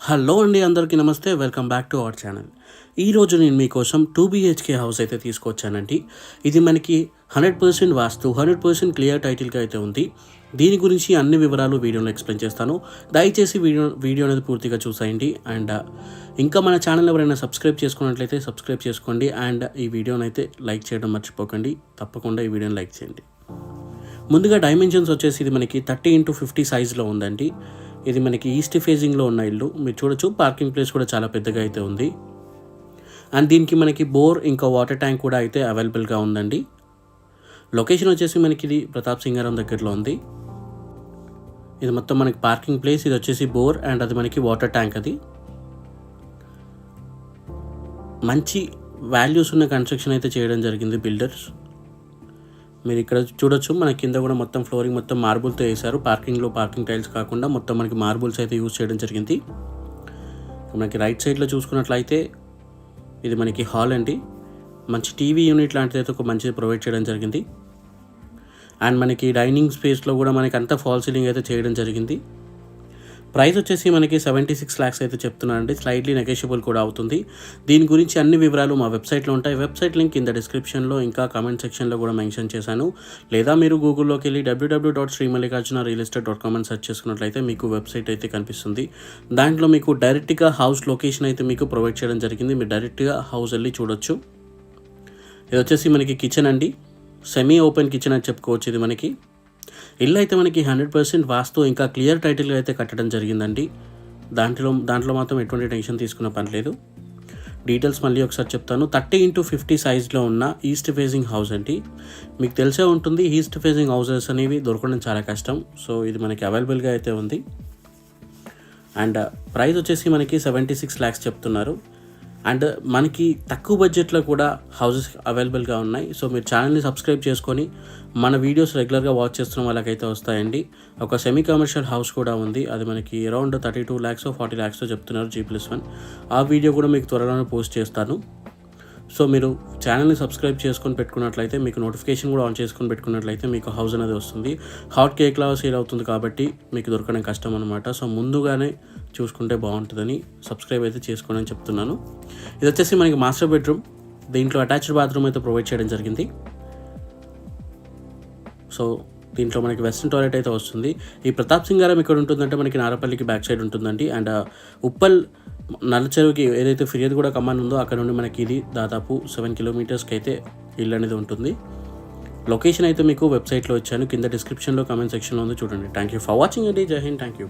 Hello అండి, అందరికీ నమస్తే. Welcome back to our channel. ఈరోజు నేను మీకోసం 2 BHK హౌస్ అయితే తీసుకొచ్చానండి. ఇది మనకి 100% వాస్తు, 100% క్లియర్ టైటిల్గా అయితే ఉంది. దీని గురించి అన్ని వివరాలు వీడియోలో ఎక్స్ప్లెయిన్ చేస్తాను. దయచేసి వీడియో అనేది పూర్తిగా చూసేయండి. అండ్ ఇంకా మన ఛానల్ ఎవరైనా సబ్స్క్రైబ్ చేసుకున్నట్లయితే సబ్స్క్రైబ్ చేసుకోండి. అండ్ ఈ వీడియోని అయితే లైక్ చేయడం మర్చిపోకండి. తప్పకుండా ఈ వీడియోని లైక్ చేయండి. ముందుగా డైమెన్షన్స్ వచ్చేసి ఇది మనకి 30x50 సైజులో ఉందండి. ఇది మనకి ఈస్ట్ ఫేజింగ్లో ఉన్న ఇల్లు. మీరు చూడొచ్చు, పార్కింగ్ ప్లేస్ కూడా చాలా పెద్దగా అయితే ఉంది. అండ్ దీనికి మనకి బోర్ ఇంకా వాటర్ ట్యాంక్ కూడా అయితే అవైలబుల్గా ఉందండి. లొకేషన్ వచ్చేసి మనకి ఇది ప్రతాప్ సింగారం దగ్గరలో ఉంది. ఇది మొత్తం మనకి పార్కింగ్ ప్లేస్, ఇది వచ్చేసి బోర్ అండ్ అది మనకి వాటర్ ట్యాంక్. అది మంచి వాల్యూస్ ఉన్న కన్స్ట్రక్షన్ అయితే చేయడం జరిగింది బిల్డర్స్. మీరు ఇక్కడ చూడొచ్చు, మన కింద కూడా మొత్తం ఫ్లోరింగ్ మొత్తం మార్బుల్తో వేశారు. పార్కింగ్ టైల్స్ కాకుండా మొత్తం మనకి మార్బుల్స్ అయితే యూజ్ చేయడం జరిగింది. మనకి రైట్ సైడ్లో చూసుకున్నట్లయితే ఇది మనకి హాల్ అండి. మంచి టీవీ యూనిట్ లాంటిది అయితే ఒక మంచిది ప్రొవైడ్ చేయడం జరిగింది. అండ్ మనకి డైనింగ్ స్పేస్లో కూడా మనకి అంతా ఫాల్ సీలింగ్ అయితే చేయడం జరిగింది. ప్రైస్ వచ్చేసి మనకి 76 lakhs అయితే చెప్తున్నానండి. స్లైట్లీ నెగోషియబుల్ కూడా అవుతుంది. దీని గురించి అన్ని వివరాలు మా వెబ్సైట్లో ఉంటాయి. వెబ్సైట్ లింక్ కింద డిస్క్రిప్షన్లో ఇంకా కామెంట్ సెక్షన్లో కూడా మెన్షన్ చేశాను. లేదా మీరు గూగుల్లోకి వెళ్ళి www.sreemallikarjuna realestate.com అని సెర్చ్ చేసుకున్నట్లయితే మీకు వెబ్సైట్ అయితే కనిపిస్తుంది. దాంట్లో మీకు డైరెక్ట్గా హౌస్ లొకేషన్ అయితే మీకు ప్రొవైడ్ చేయడం జరిగింది. మీరు డైరెక్ట్గా హౌస్ వెళ్ళి చూడొచ్చు. ఇది వచ్చేసి మనకి కిచెన్ అండి. సెమీ ఓపెన్ కిచెన్ అని చెప్పుకోవచ్చు. ఇది మనకి ఇల్లు అయితే మనకి 100% వాస్తు ఇంకా క్లియర్ టైటిల్గా అయితే కట్టడం జరిగిందండి. దాంట్లో మాత్రం ఎటువంటి టెన్షన్ తీసుకున్న పని లేదు. డీటెయిల్స్ మళ్ళీ ఒకసారి చెప్తాను. 30x50 సైజ్లో ఉన్న ఈస్ట్ ఫేజింగ్ హౌస్ అండి. మీకు తెలిసే ఉంటుంది, ఈస్ట్ ఫేజింగ్ హౌసెస్ అనేవి దొరకడం చాలా కష్టం. సో ఇది మనకి అవైలబుల్గా అయితే ఉంది. అండ్ ప్రైస్ వచ్చేసి మనకి 76 lakhs చెప్తున్నారు. అండ్ మనకి తక్కువ బడ్జెట్లో కూడా హౌసెస్ అవైలబుల్గా ఉన్నాయి. సో మీరు ఛానల్ని సబ్స్క్రైబ్ చేసుకొని మన వీడియోస్ రెగ్యులర్గా వాచ్ చేస్తున్న వాళ్ళకైతే వస్తాయండి. ఒక సెమీ కమర్షియల్ హౌస్ కూడా ఉంది. అది మనకి అరౌండ్ 32 lakhs 40 lakhs చెప్తున్నారు, G+1. ఆ వీడియో కూడా మీకు త్వరలోనే పోస్ట్ చేస్తాను. సో మీరు ఛానల్ని సబ్స్క్రైబ్ చేసుకొని పెట్టుకున్నట్లయితే, మీకు నోటిఫికేషన్ కూడా ఆన్ చేసుకొని పెట్టుకున్నట్లయితే మీకు హౌస్ అనేది వస్తుంది. హాట్ కేక్లా సేల్ అవుతుంది కాబట్టి మీకు దొరకడం కష్టం అనమాట. సో ముందుగానే చూసుకుంటే బాగుంటుందని సబ్స్క్రైబ్ అయితే చేసుకోండి అని చెప్తున్నాను. ఇది వచ్చేసి మనకి మాస్టర్ బెడ్రూమ్. దీంట్లో అటాచ్డ్ బాత్రూమ్ అయితే ప్రొవైడ్ చేయడం జరిగింది. సో దీంట్లో మనకి వెస్ట్రన్ టాయిలెట్ అయితే వస్తుంది. ఈ ప్రతాప్ సింగారం ఇక్కడ ఉంటుందంటే మనకి నారపల్లికి బ్యాక్ సైడ్ ఉంటుందండి. అండ్ ఉప్పల్ నల్లచెరువుకి ఏదైతే ఫిర్యాదు కూడా కమాండ్ ఉందో అక్కడ నుండి మనకి ఇది దాదాపు 7 kilometers అయితే ఇల్లు అనేది ఉంటుంది. లొకేషన్ అయితే మీకు వెబ్సైట్లో ఇచ్చాను, కింద డిస్క్రిప్షన్లో కామెంట్ సెక్షన్లో ఉంది, చూడండి. థ్యాంక్ యూ ఫర్ వాచింగ్ అండి. జై హింద్. Thank you.